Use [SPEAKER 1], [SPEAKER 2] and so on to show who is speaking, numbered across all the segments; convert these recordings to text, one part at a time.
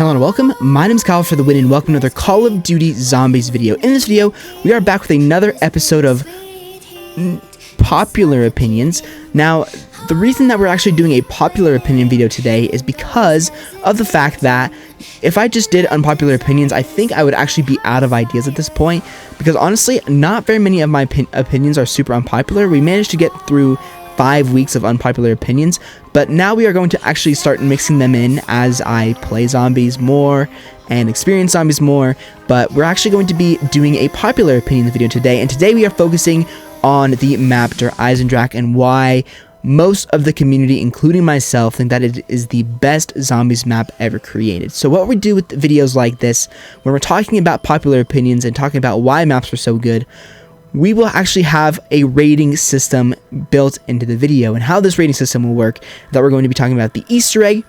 [SPEAKER 1] Hello and welcome, my name is Kyle FtW and welcome to another Call of Duty Zombies video. In this video, we are back with another episode of popular opinions. Now, the reason that we're actually doing a popular opinion video today is because of the fact that if I just did unpopular opinions, I think I would actually be out of ideas at this point. Because honestly, not very many of my opinions are super unpopular. We managed to get through 5 weeks of unpopular opinions, but now we are going to actually start mixing them in as I play zombies more and experience zombies more. But we're actually going to be doing a popular opinion video today, and today we are focusing on the map Eisendrache and why most of the community, including myself, think that it is the best zombies map ever created. So what we do with videos like this, when we're talking about popular opinions and talking about why maps are so good, we will actually have a rating system built into the video. And how this rating system will work, that we're going to be talking about the Easter egg,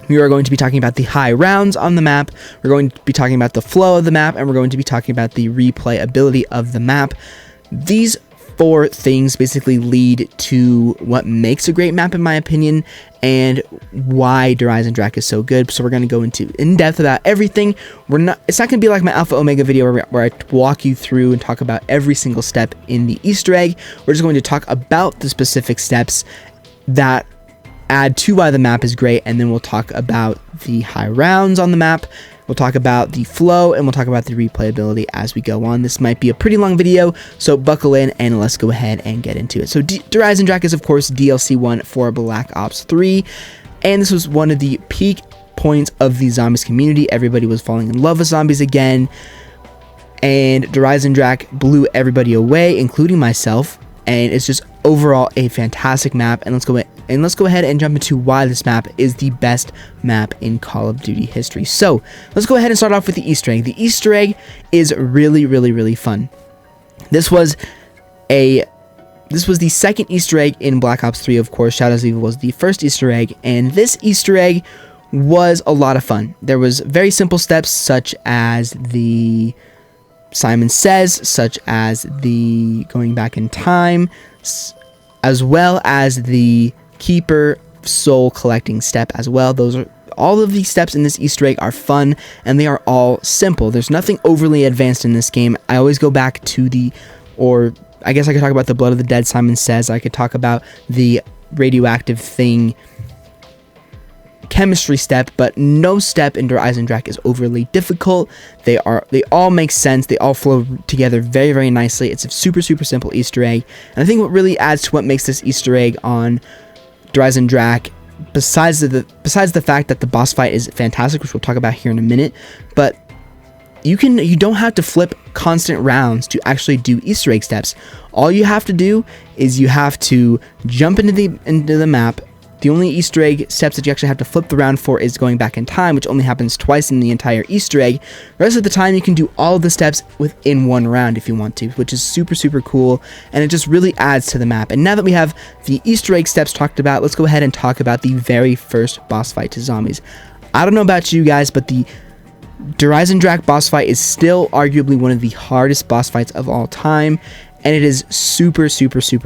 [SPEAKER 1] we are going to be talking about the high rounds on the map, we're going to be talking about the flow of the map, and we're going to be talking about the replayability of the map. These 4 things basically lead to what makes a great map, in my opinion, and why Eisendrache is so good. So we're going to go into in-depth about everything. It's not going to be like my Alpha Omega video where I walk you through and talk about every single step in the Easter egg. We're just going to talk about the specific steps that add to why the map is great, and then we'll talk about the high rounds on the map. We'll talk about the flow, and we'll talk about the replayability as we go on. This might be a pretty long video, so buckle in and let's go ahead and get into it. So Eisendrache is, of course, DLC 1 for Black Ops 3, and this was one of the peak points of the zombies community. Everybody was falling in love with zombies again, and Eisendrache blew everybody away, including myself, and it's just overall a fantastic map. And let's go ahead and jump into why this map is the best map in Call of Duty history. So let's go ahead and start off with the Easter egg. The Easter egg is really fun. This was the second Easter egg in Black Ops 3, of course. Shadows of Evil was the first Easter egg, and this Easter egg was a lot of fun. There was very simple steps, such as the Simon Says, such as the going back in time, as well as the Keeper soul collecting step as well. All of these steps in this Easter egg are fun, and they are all simple. There's nothing overly advanced in this game. I always go back to I guess I could talk about the Blood of the Dead Simon Says. I could talk about the radioactive thing chemistry step, but no step in Eisendrache is overly difficult. They all make sense. They all flow together very nicely. It's a super simple Easter egg, and I think what really adds to what makes this Easter egg on Eisendrache, besides the fact that the boss fight is fantastic, which we'll talk about here in a minute, but you don't have to flip constant rounds to actually do Easter egg steps. All you have to do is you have to jump into the map. The only Easter egg steps that you actually have to flip the round for is going back in time, which only happens twice in the entire Easter egg. The rest of the time, you can do all of the steps within one round if you want to, which is super cool, and it just really adds to the map. And now that we have the Easter egg steps talked about, let's go ahead and talk about the very first boss fight to zombies. I don't know about you guys, but the Eisendrache boss fight is still arguably one of the hardest boss fights of all time, and it is super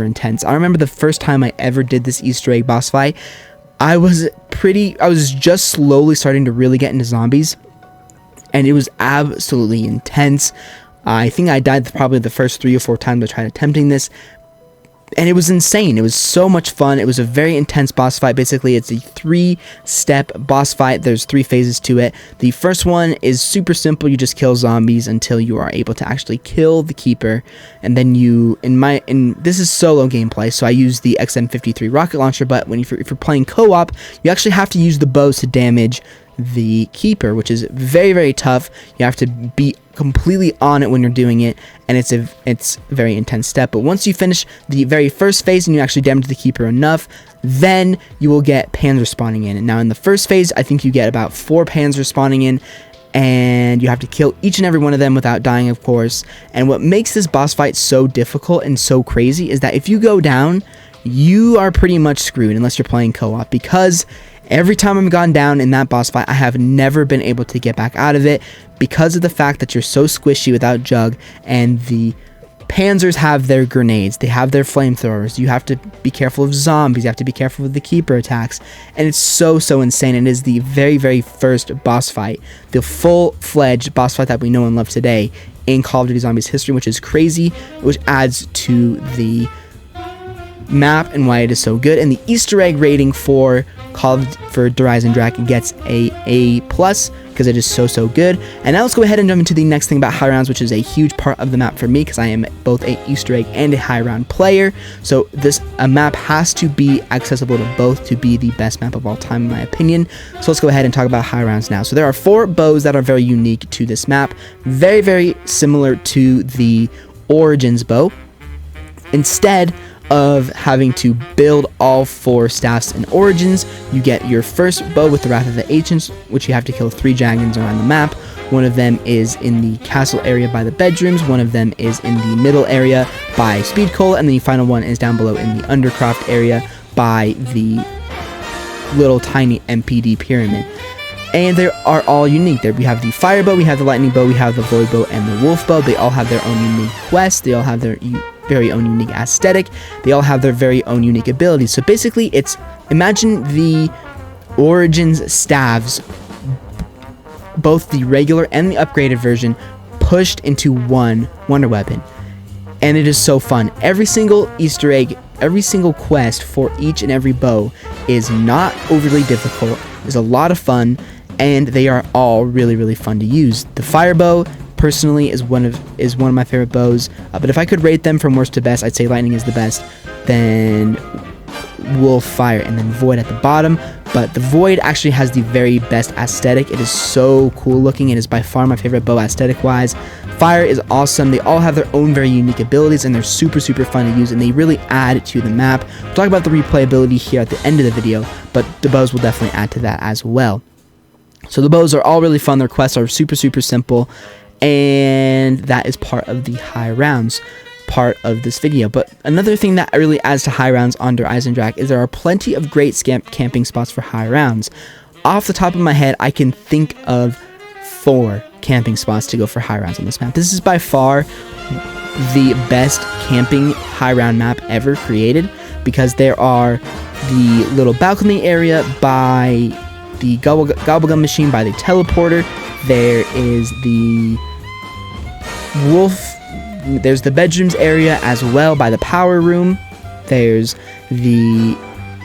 [SPEAKER 1] intense. I remember the first time I ever did this Easter egg boss fight, I was just slowly starting to really get into zombies, and it was absolutely intense. I think I died probably the first 3 or 4 times I tried attempting this, and it was insane. It was so much fun. It was a very intense boss fight. Basically, it's a 3-step boss fight. There's 3 phases to it. The first one is super simple. You just kill zombies until you are able to actually kill the Keeper. And then this is solo gameplay, so I use the XM53 rocket launcher, but if you're playing co-op, you actually have to use the bows to damage the Keeper, which is very tough. You have to be completely on it when you're doing it, and it's a very intense step. But once you finish the very first phase and you actually damage the Keeper enough, then you will get Panzer spawning in. And now in the first phase, I think you get about 4 Panzer spawning in, and you have to kill each and every one of them without dying, of course. And what makes this boss fight so difficult and so crazy is that if you go down, you are pretty much screwed unless you're playing co-op, because every time I've gone down in that boss fight, I have never been able to get back out of it because of the fact that you're so squishy without Jug, and the Panzers have their grenades, they have their flamethrowers, you have to be careful of zombies, you have to be careful of the keeper attacks, and it's so insane. It is the very first boss fight, the full-fledged boss fight that we know and love today in Call of Duty Zombies history, which is crazy, which adds to the map and why it is so good. And the Easter egg rating for Eisendrache gets A+ because it is so good. And now let's go ahead and jump into the next thing about high rounds, which is a huge part of the map for me because I am both a Easter egg and a high round player. So a map has to be accessible to both to be the best map of all time in my opinion. So let's go ahead and talk about high rounds now. So there are 4 bows that are very unique to this map, very similar to the Origins bow. Instead of having to build all 4 staffs in Origins, you get your first bow with the Wrath of the Ancients, which you have to kill 3 dragons around the map. One of them is in the castle area by the bedrooms, one of them is in the middle area by Speed Cola, and the final one is down below in the Undercroft area by the little tiny MPD pyramid. And they are all unique. There we have the Fire Bow, we have the Lightning Bow, we have the Void Bow, and the Wolf Bow. They all have their own unique quests, they all have their very own unique aesthetic, they all have their very own unique abilities. So basically imagine the Origins staves, both the regular and the upgraded version, pushed into one wonder weapon. And it is so fun. Every single Easter egg, every single quest for each and every bow is not overly difficult, is a lot of fun, and they are all really fun to use. The Fire Bow personally is one of my favorite bows, but if I could rate them from worst to best, I'd say Lightning is the best, then Wolf, Fire, and then Void at the bottom. But the Void actually has the very best aesthetic. It is so cool looking. It is by far my favorite bow aesthetic wise. Fire is awesome. They all have their own very unique abilities, and they're super fun to use, and they really add to the map. We'll talk about the replayability here at the end of the video, but the bows will definitely add to that as well. So the bows are all really fun. Their quests are super simple, and that is part of the high rounds part of this video. But another thing that really adds to high rounds under Eisendrache is there are plenty of great camping spots for high rounds. Off the top of my head, I can think of 4 camping spots to go for high rounds on this map. This is by far the best camping high round map ever created, because there are the little balcony area by the Gobblegum machine, by the teleporter. There is the wolf. There's the bedrooms area as well by the power room. There's the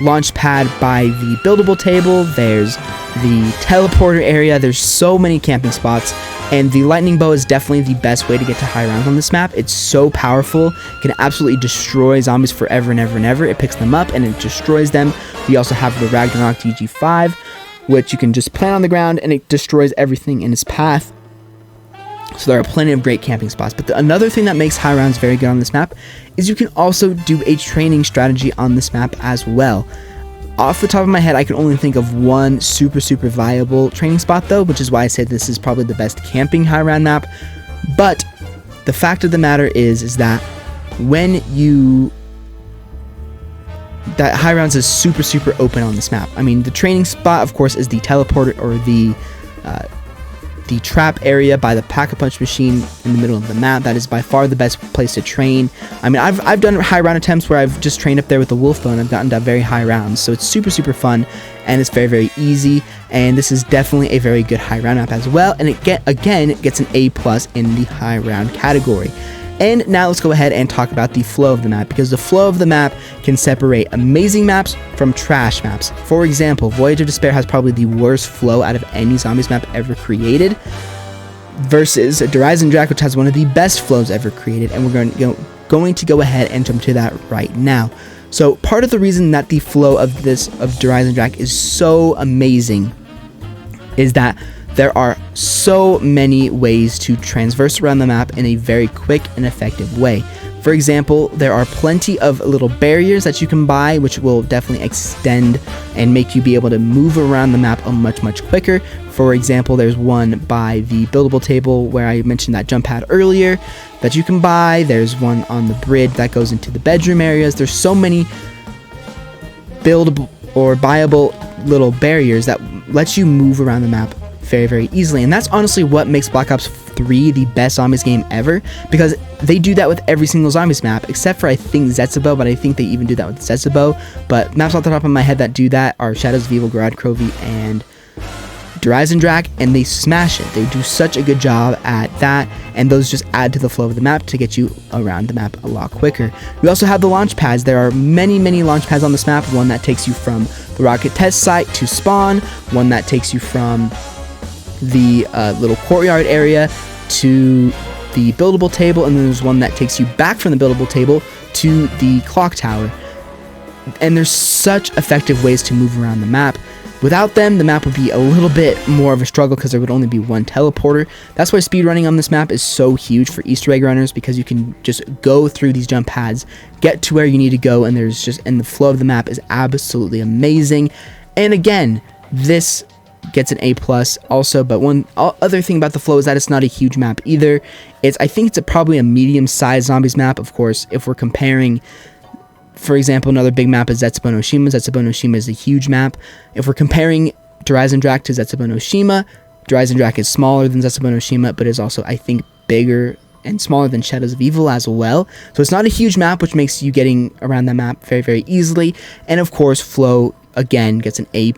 [SPEAKER 1] launch pad by the buildable table. There's the teleporter area. There's so many camping spots, and the lightning bow is definitely the best way to get to high rounds on this map. It's so powerful. It can absolutely destroy zombies forever and ever. It picks them up and it destroys them. We also have the Ragnarok DG5, which you can just plant on the ground and it destroys everything in its path. So there are plenty of great camping spots. But another thing that makes high rounds very good on this map is you can also do a training strategy on this map as well. Off the top of my head, I can only think of one super viable training spot though, which is why I say this is probably the best camping high round map. But the fact of the matter is that that high rounds is super open on this map. I mean, the training spot, of course, is the teleporter or the trap area by the Pack-a-Punch machine in the middle of the map. That is by far the best place to train. I mean, I've done high round attempts where I've just trained up there with the wolf bow and I've gotten to very high rounds. So it's super fun, and it's very easy, and this is definitely a very good high round map as well, and it gets an A+ in the high round category. And now let's go ahead and talk about the flow of the map, because the flow of the map can separate amazing maps from trash maps. For example, Voyage of Despair has probably the worst flow out of any zombies map ever created, versus Eisendrache, which has one of the best flows ever created, and we're going to go ahead and jump to that right now. So part of the reason that the flow of Eisendrache is so amazing is that there are so many ways to transverse around the map in a very quick and effective way. For example, there are plenty of little barriers that you can buy, which will definitely extend and make you be able to move around the map much quicker. For example, there's one by the buildable table where I mentioned that jump pad earlier that you can buy. There's one on the bridge that goes into the bedroom areas. There's so many buildable or buyable little barriers that lets you move around the map very easily. And that's honestly what makes Black Ops 3 the best zombies game ever, because they do that with every single zombies map, except for I think Zetsubou, but I think they even do that with Zetsubou. But maps off the top of my head that do that are Shadows of Evil, Garad Crovy, and Eisendrache, and they smash it. They do such a good job at that, and those just add to the flow of the map to get you around the map a lot quicker. We also have the launch pads. There are many launch pads on this map. One that takes you from the rocket test site to spawn, one that takes you from the little courtyard area to the buildable table, and then there's one that takes you back from the buildable table to the clock tower. And there's such effective ways to move around the map. Without them, the map would be a little bit more of a struggle because there would only be one teleporter. That's why speedrunning on this map is so huge for Easter egg runners, because you can just go through these jump pads, get to where you need to go, and the flow of the map is absolutely amazing. And again, this gets an A+ also, but one other thing about the flow is that it's not a huge map either. I think it's probably a medium-sized zombies map. Of course, if we're comparing, for example, another big map is Zetsubou no Shima. Zetsubou no Shima is a huge map. If we're comparing Eisendrache to Zetsubou no Shima, Eisendrache is smaller than Zetsubou no Shima, but is also, I think, bigger and smaller than Shadows of Evil as well. So it's not a huge map, which makes you getting around that map very easily. And of course, flow, again, gets an A+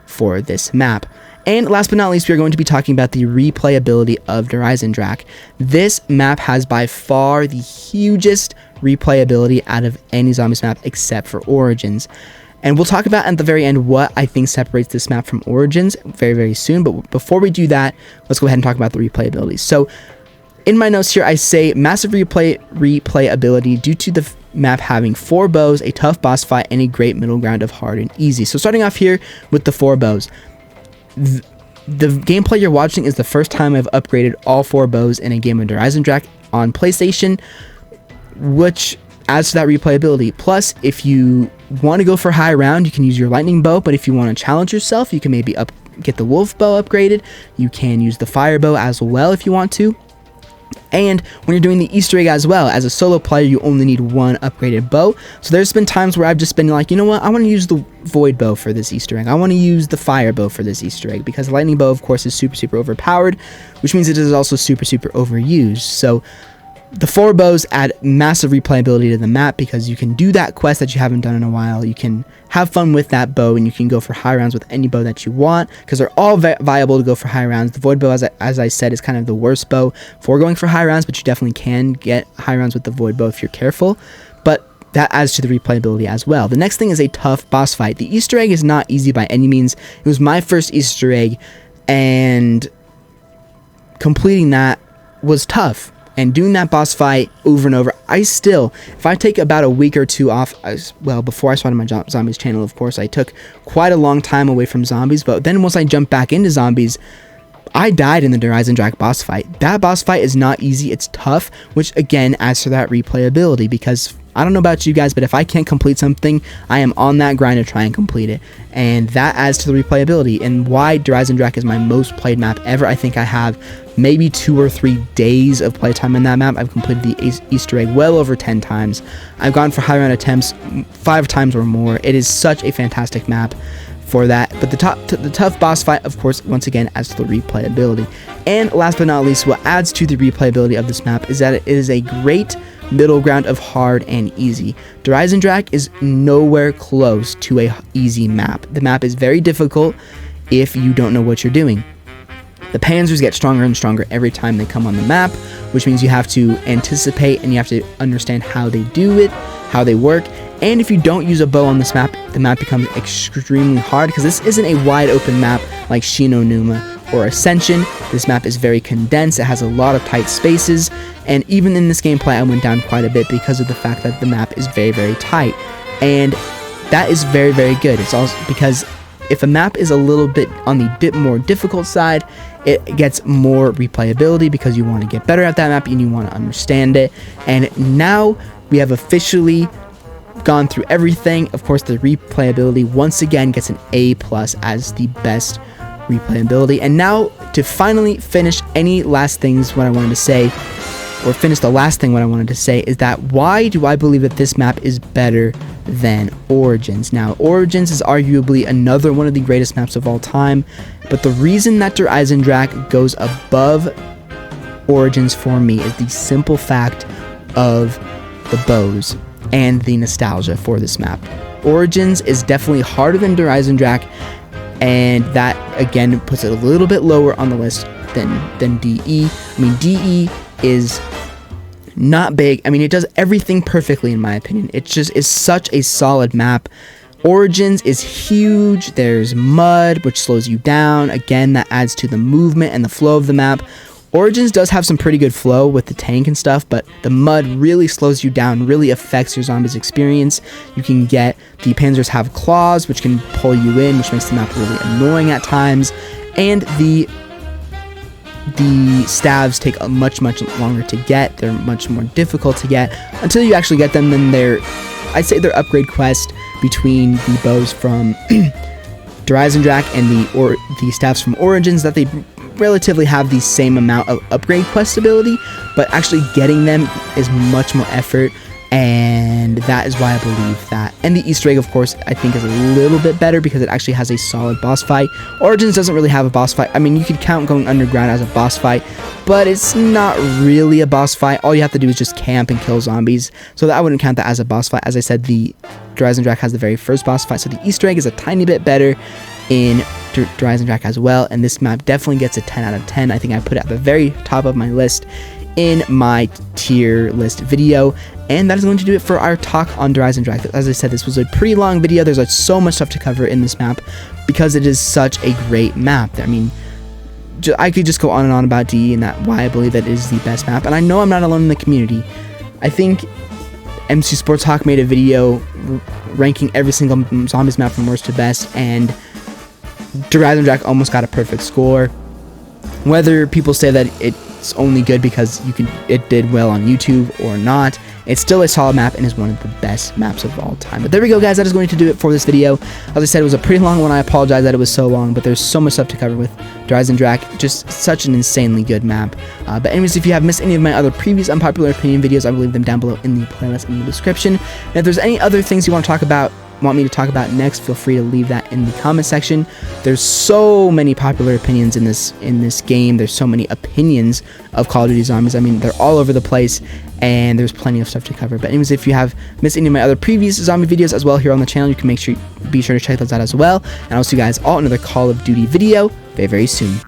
[SPEAKER 1] for this map. And last but not least, we are going to be talking about the replayability of Eisendrache. This map has by far the hugest replayability out of any zombies map except for Origins. And we'll talk about at the very end what I think separates this map from Origins very soon. But before we do that, let's go ahead and talk about the replayability. So in my notes here, I say massive replayability due to the map having 4 bows, a tough boss fight, and a great middle ground of hard and easy. So starting off here with the 4 bows. The gameplay you're watching is the first time I've upgraded all 4 bows in a game of Eisendrache on PlayStation, which adds to that replayability. Plus, if you want to go for high round, you can use your lightning bow, but if you want to challenge yourself, you can maybe get the wolf bow upgraded. You can use the fire bow as well if you want to. And when you're doing the Easter egg as well, as a solo player, you only need 1 upgraded bow. So there's been times where I've just been like, you know what, I want to use the void bow for this Easter egg. I want to use the fire bow for this Easter egg, because the lightning bow, of course, is super overpowered, which means it is also super overused. So the 4 bows add massive replayability to the map, because you can do that quest that you haven't done in a while. You can have fun with that bow, and you can go for high rounds with any bow that you want, because they're all viable to go for high rounds. The void bow, as I said, is kind of the worst bow for going for high rounds, but you definitely can get high rounds with the void bow if you're careful. But that adds to the replayability as well. The next thing is a tough boss fight. The Easter egg is not easy by any means. It was my first Easter egg, and completing that was tough. And doing that boss fight over and over, if I take about a week or 2 off, before I started my zombies channel, of course, I took quite a long time away from zombies, but then once I jumped back into zombies, I died in the Eisendrache boss fight. That boss fight is not easy, it's tough, which again adds to that replayability, because I don't know about you guys, but if I can't complete something, I am on that grind to try and complete it. And that adds to the replayability. And why Eisendrache is my most played map ever. I think I have maybe 2 or 3 days of playtime in that map. I've completed the Easter egg well over 10 times. I've gone for high round attempts 5 times or more. It is such a fantastic map for that. But the tough boss fight, of course, once again adds to the replayability. And last but not least, what adds to the replayability of this map is that it is a great middle ground of hard and easy. Eisendrache is nowhere close to a easy map. The map is very difficult if you don't know what you're doing. The panzers get stronger and stronger every time they come on the map, which means you have to anticipate and you have to understand how they do it, how they work. And if you don't use a bow on this map, the map becomes extremely hard, because this isn't a wide open map like Shino Numa or Ascension. This map is very condensed, it has a lot of tight spaces, and even in this gameplay I went down quite a bit because of the fact that the map is very tight. And that is very good. It's also because if a map is a little bit on the bit more difficult side, it gets more replayability, because you want to get better at that map and you want to understand it. And now we have officially gone through everything. Of course, the replayability once again gets an A+ as the best replayability. And now to finally finish any last things, what I wanted to say, or finish the last thing what I wanted to say, is that why do I believe that this map is better than Origins? Now, Origins is arguably another one of the greatest maps of all time, But the reason that Der Eisendrache goes above Origins for me is the simple fact of the bows and the nostalgia for this map. Origins is definitely harder than Der Eisendrache, and that again puts it a little bit lower on the list than DE. I mean, DE is not big. I mean, it does everything perfectly in my opinion. It just is such a solid map. Origins is huge. There's mud, which slows you down. Again, that adds to the movement and the flow of the map. Origins does have some pretty good flow with the tank and stuff, but the mud really slows you down, really affects your zombies experience. You can get, the panzers have claws, which can pull you in, which makes the map really annoying at times. And the stabs take a much longer to get. They're much more difficult to get. Until you actually get them, then I'd say they're upgrade quest between the bows from Der Eisendrache and the staffs from Origins, that they relatively have the same amount of upgrade quest ability, but actually getting them is much more effort, and that is why I believe that. And the Easter egg, of course, I think is a little bit better because it actually has a solid boss fight. Origins doesn't really have a boss fight. I mean, you could count going underground as a boss fight, but it's not really a boss fight. All you have to do is just camp and kill zombies, so that I wouldn't count that as a boss fight. As I said, the Der Eisendrache has the very first boss fight, so the Easter egg is a tiny bit better in Der Eisendrache as well, and this map definitely gets a 10 out of 10. I think I put it at the very top of my list in my tier list video, and that is going to do it for our talk on Der Eisendrache. As I said, this was a pretty long video. There's so much stuff to cover in this map because it is such a great map. I mean, I could just go on and on about DE and why I believe that it is the best map, and I know I'm not alone in the community. I think MC Sports Hawk made a video ranking every single zombies map from worst to best, and Der Eisendrache almost got a perfect score. Whether people say that it's only good because it did well on YouTube or not, it's still a solid map and is one of the best maps of all time. But there we go, guys. That is going to do it for this video. As I said, it was a pretty long one. I apologize that it was so long, but there's so much stuff to cover with Der Eisendrache. Just such an insanely good map. But anyways, if you have missed any of my other previous unpopular opinion videos, I will leave them down below in the playlist in the description. And if there's any other things you want me to talk about next, feel free to leave that in the comment section. There's so many popular opinions in this game. There's so many opinions of Call of Duty Zombies. I mean, they're all over the place, and there's plenty of stuff to cover. But anyways, if you have missed any of my other previous zombie videos as well here on the channel, you can be sure to check those out as well. And I'll see you guys all in another Call of Duty video very soon.